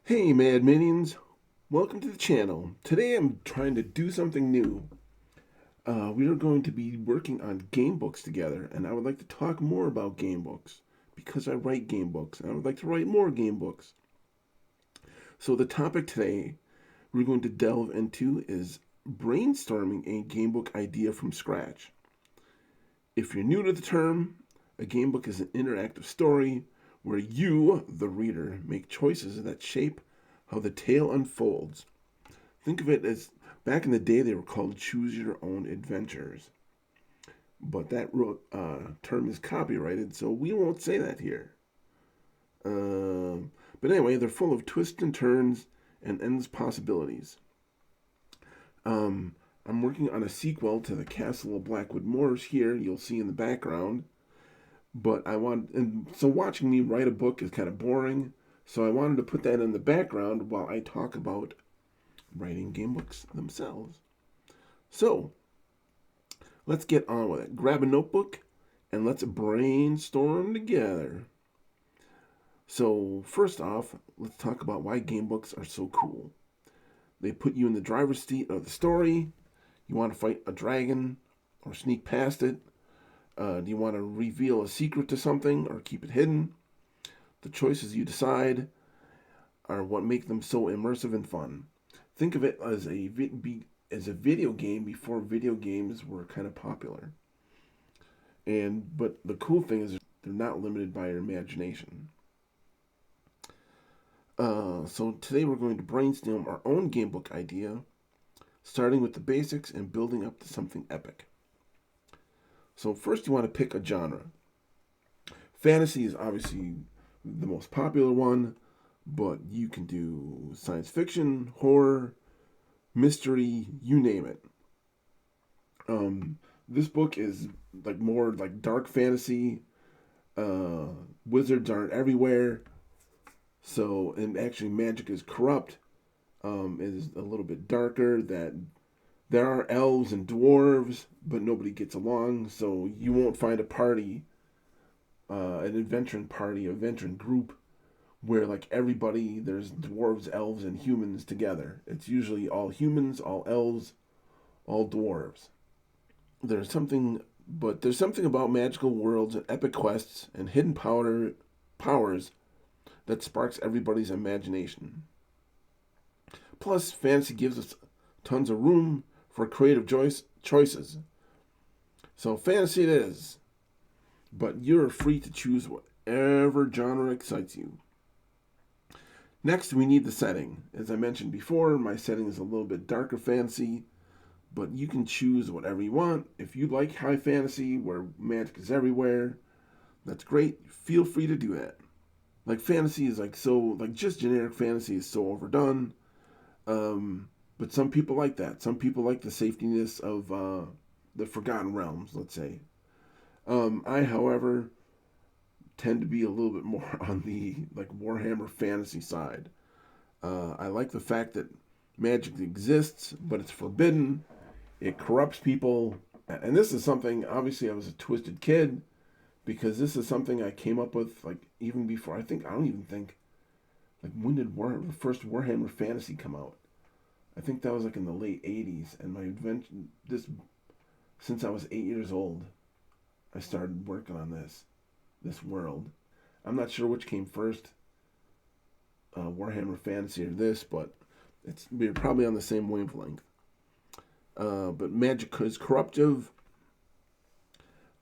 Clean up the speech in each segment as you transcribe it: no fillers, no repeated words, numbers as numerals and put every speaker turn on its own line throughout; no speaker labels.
Hey Mad Minions, welcome to the channel. Today I'm trying to do something new. We are going to be working on game books together, and I would like to talk more about game books because I write game books and I would like to write more game books. So the topic today we're going to delve into is brainstorming a game book idea from scratch. If you're new to the term, a game book is an interactive story where you, the reader, make choices that shape how the tale unfolds. Think of it as back in the day they were called choose your own adventures. But that term is copyrighted, so we won't say that here. But anyway, they're full of twists and turns and endless possibilities. I'm working on a sequel to the Castle of Blackwood Moors here, you'll see in the background. But so watching me write a book is kind of boring, so I wanted to put that in the background while I talk about writing game books themselves. So, let's get on with it. Grab a notebook and let's brainstorm together. So, first off, let's talk about why game books are so cool. They put you in the driver's seat of the story. You want to fight a dragon or sneak past it. Do you want to reveal a secret to something or keep it hidden? The choices you decide are what make them so immersive and fun. Think of it as a video game before video games were kind of popular. But the cool thing is they're not limited by your imagination. So today we're going to brainstorm our own game book idea, starting with the basics and building up to something epic. So first you want to pick a genre. Fantasy is obviously the most popular one, but you can do science fiction, horror, mystery, you name it. This book is like more like dark fantasy. Wizards aren't everywhere, so and actually magic is corrupt. It is a little bit darker. That there are elves and dwarves, but nobody gets along. So you won't find a party, an adventuring group where like everybody there's dwarves, elves, and humans together. It's usually all humans, all elves, all dwarves. There's something about magical worlds and epic quests and hidden powers that sparks everybody's imagination. Plus, fantasy gives us tons of room for creative choices. So fantasy it is, but you're free to choose whatever genre excites you. Next, we need the setting. As I mentioned before, my setting is a little bit darker fantasy, but you can choose whatever you want. If you like high fantasy where magic is everywhere, that's great. Feel free to do that. Like fantasy is like just generic fantasy is so overdone. But some people like that. Some people like the safetiness of the Forgotten Realms, let's say. I, however, tend to be a little bit more on the like Warhammer fantasy side. I like the fact that magic exists, but it's forbidden. It corrupts people, and this is something. Obviously, I was a twisted kid because this is something I came up with like even before. I don't even think like when did the first Warhammer fantasy come out? I think that was like in the late '80s, and my adventure this since I was 8 years old, I started working on this world. I'm not sure which came first, Warhammer Fantasy or this, but we're probably on the same wavelength. But magic is corruptive,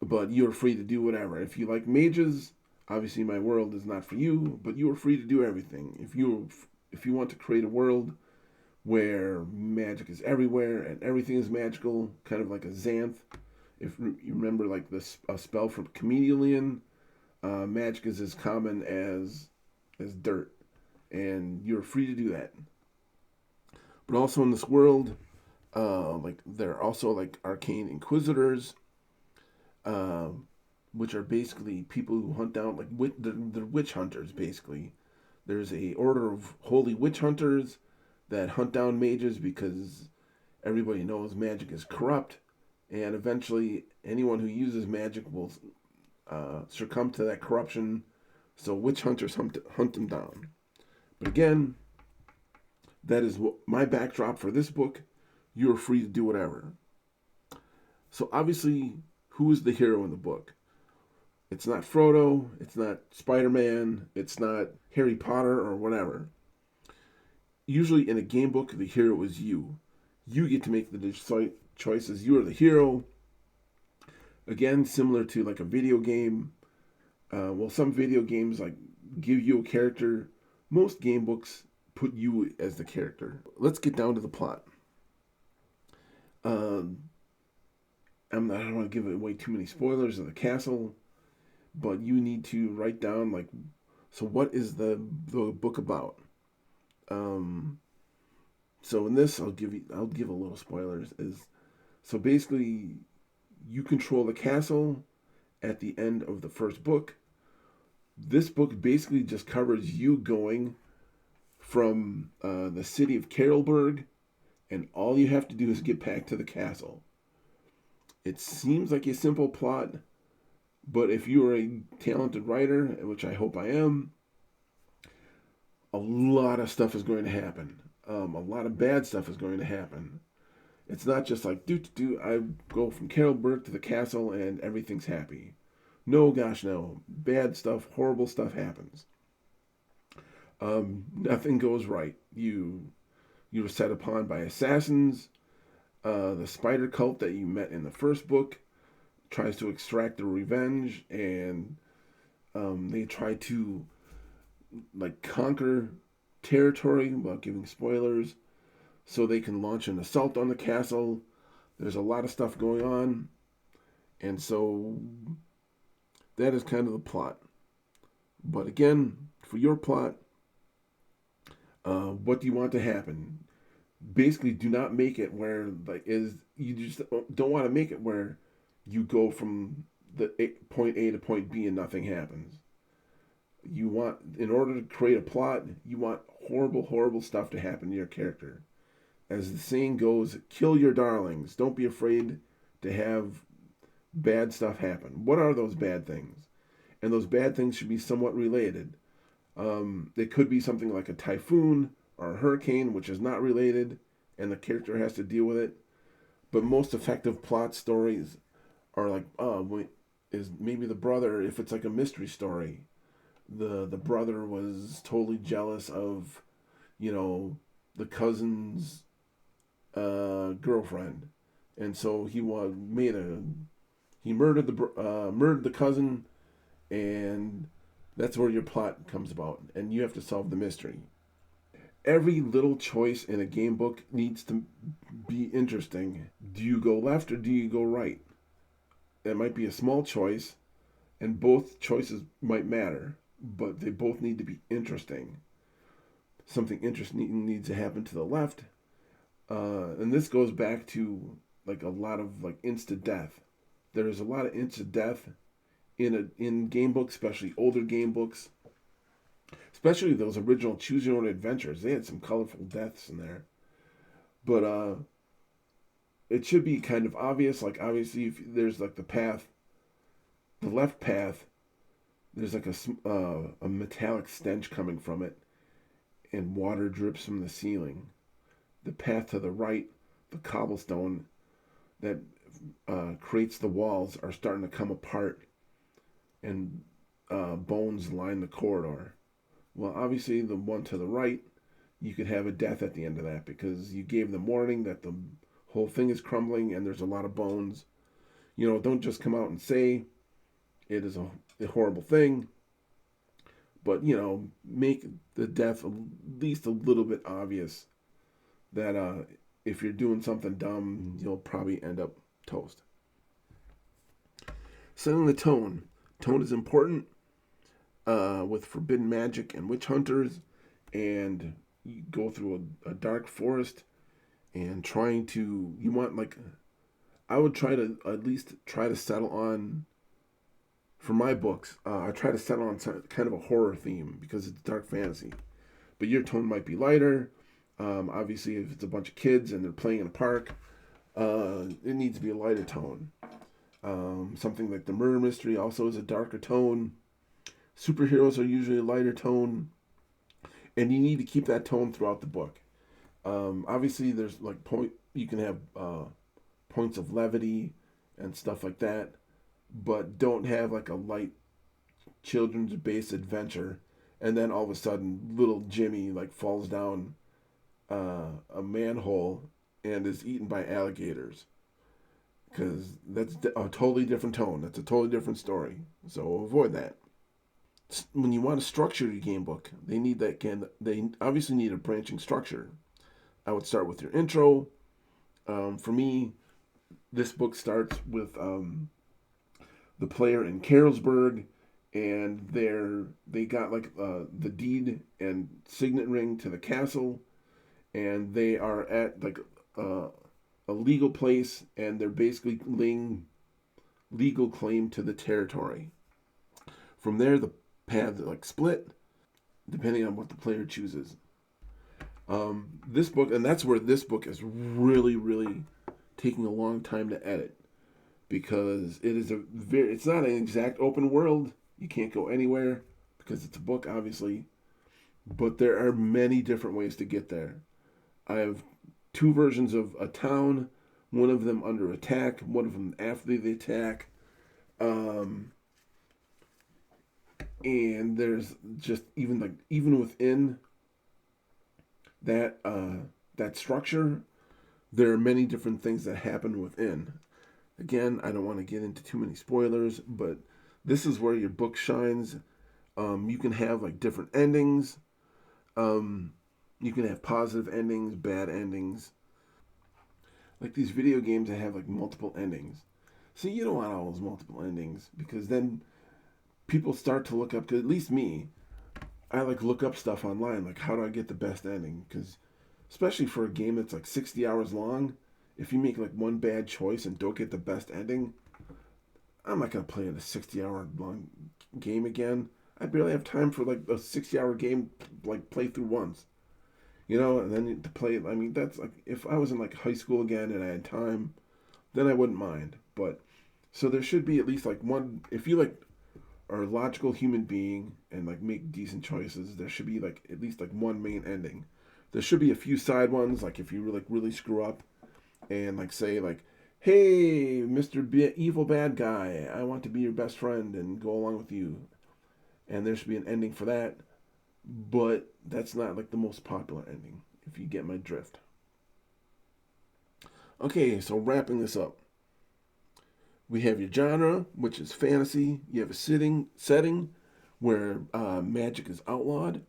but you are free to do whatever. If you like mages, obviously my world is not for you, but you are free to do everything. If you want to create a world where magic is everywhere and everything is magical, kind of like a Xanth. If you remember, like a spell from Chameleon, magic is as common as dirt, and you're free to do that. But also in this world, like there are also like arcane inquisitors, uh, which are basically people who hunt down like they're witch hunters. Basically, there's a order of holy witch hunters that hunt down mages because everybody knows magic is corrupt, and eventually anyone who uses magic will succumb to that corruption. So witch hunters hunt them down. But again, That is what my backdrop for this book. You're free to do whatever. So obviously, who is the hero in the book? It's not Frodo, it's not Spider-Man, it's not Harry Potter or whatever. Usually in a game book, the hero is you. You get to make the choices. You are the hero. Again, similar to like a video game. Some video games like give you a character. Most game books put you as the character. Let's get down to the plot. I don't want to give away too many spoilers of the castle, but you need to write down like, so what is the book about? So in this, I'll give a little spoilers. So basically, you control the castle at the end of the first book. This book basically just covers you going from the city of Carolburg, and all you have to do is get back to the castle. It seems like a simple plot, but if you are a talented writer, which I hope I am, a lot of stuff is going to happen. A lot of bad stuff is going to happen. It's not just like, I go from Carolburg to the castle and everything's happy. No, gosh, no. Bad stuff, horrible stuff happens. Nothing goes right. You were set upon by assassins. The spider cult that you met in the first book tries to extract their revenge, and they try to like conquer territory without giving spoilers, so they can launch an assault on the castle. There's a lot of stuff going on, and so that is kind of the plot. But again, for your plot, what do you want to happen? Basically, do not make it where you just don't want to make it where you go from the point A to point B and nothing happens. You want, in order to create a plot, you want horrible, horrible stuff to happen to your character. As the saying goes, kill your darlings. Don't be afraid to have bad stuff happen. What are those bad things? And those bad things should be somewhat related. It could be something like a typhoon or a hurricane, which is not related, and the character has to deal with it. But most effective plot stories are like, is maybe the brother, if it's like a mystery story, the brother was totally jealous of, the cousin's girlfriend, and so he murdered the cousin, and that's where your plot comes about, and you have to solve the mystery. Every little choice in a game book needs to be interesting. Do you go left or do you go right? That might be a small choice, and both choices might matter, but they both need to be interesting. Something interesting needs to happen to the left, and this goes back to like a lot of like instant death. There's a lot of instant death in game books, especially older game books. Especially those original Choose Your Own Adventures. They had some colorful deaths in there. But it should be kind of obvious. Like, obviously, if there's like the left path, there's like a metallic stench coming from it, and water drips from the ceiling. The path to the right, the cobblestone that creates the walls are starting to come apart, and bones line the corridor. Well, obviously, the one to the right, you could have a death at the end of that because you gave them warning that the whole thing is crumbling and there's a lot of bones. Don't just come out and say it is a horrible thing, but, make the death at least a little bit obvious that if you're doing something dumb, you'll probably end up toast. Setting the tone. Tone is important. With forbidden magic and witch hunters, and you go through a dark forest and I would try to at least try to settle on, for my books, I try to settle on kind of a horror theme because it's dark fantasy, but your tone might be lighter. Obviously, if it's a bunch of kids and they're playing in a park, it needs to be a lighter tone. Something like the murder mystery also is a darker tone. Superheroes are usually a lighter tone, and you need to keep that tone throughout the book. Obviously, there's like you can have points of levity and stuff like that, but don't have like a light children's based adventure, and then all of a sudden, little Jimmy like falls down a manhole and is eaten by alligators. Because that's a totally different tone. That's a totally different story. So avoid that. When you want to structure your game book, they obviously need a branching structure. I would start with your intro. For me, this book starts with the player in Carrollsburg, and they got like the deed and signet ring to the castle, and they are at like a legal place, and they're basically laying legal claim to the territory. From there, the paths like split depending on what the player chooses. This book, and that's where this book is really, really taking a long time to edit, because it's not an exact open world. You can't go anywhere because it's a book, obviously, but there are many different ways to get there. I have two versions of a town, one of them under attack, one of them after the attack. And there's just even within that that structure, there are many different things that happen within. Again, I don't want to get into too many spoilers, but this is where your book shines. You can have like different endings. You can have positive endings, bad endings. Like these video games that have like multiple endings. See, you don't want all those multiple endings, because then people start to look up, 'cause at least me, I like look up stuff online, like how do I get the best ending? Because especially for a game that's like 60 hours long, if you make like one bad choice and don't get the best ending, I'm not gonna play a 60-hour long game again. I barely have time for like a 60-hour game like play through once, and then to play. I mean, that's like if I was in like high school again and I had time, then I wouldn't mind. But so there should be at least like one. If you like are a logical human being and like make decent choices, there should be like at least like one main ending. There should be a few side ones, like if you really screw up and like say like, hey, Mr. Evil Bad Guy, I want to be your best friend and go along with you. And there should be an ending for that. But that's not like the most popular ending, if you get my drift. Okay, so wrapping this up. We have your genre, which is fantasy. You have a setting where magic is outlawed.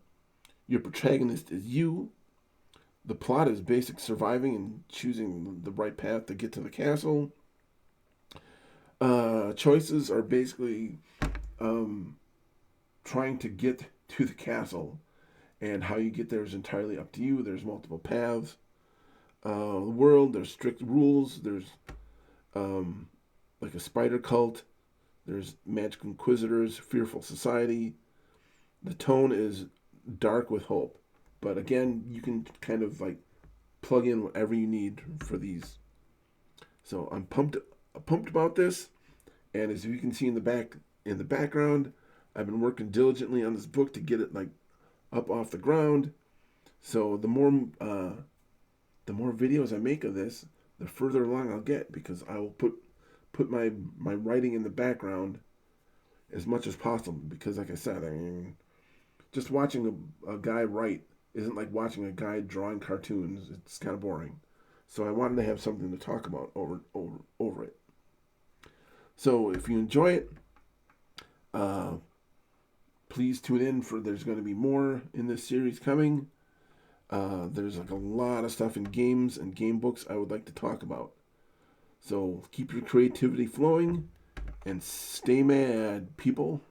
Your protagonist is you. The plot is basic surviving and choosing the right path to get to the castle. Choices are basically trying to get to the castle, and how you get there is entirely up to you. There's multiple paths. The world, there's strict rules. There's like a spider cult. There's magic inquisitors, fearful society. The tone is dark with hope. But again, you can kind of like plug in whatever you need for these. So I'm pumped about this. And as you can see in the background, I've been working diligently on this book to get it like up off the ground. So the more videos I make of this, the further along I'll get, because I will put my writing in the background as much as possible. Because like I said, I mean, just watching a guy write isn't like watching a guy drawing cartoons. It's kind of boring. So I wanted to have something to talk about over it. So if you enjoy it, please tune in for there's going to be more in this series coming. There's like a lot of stuff in games and game books I would like to talk about. So keep your creativity flowing and stay mad, people.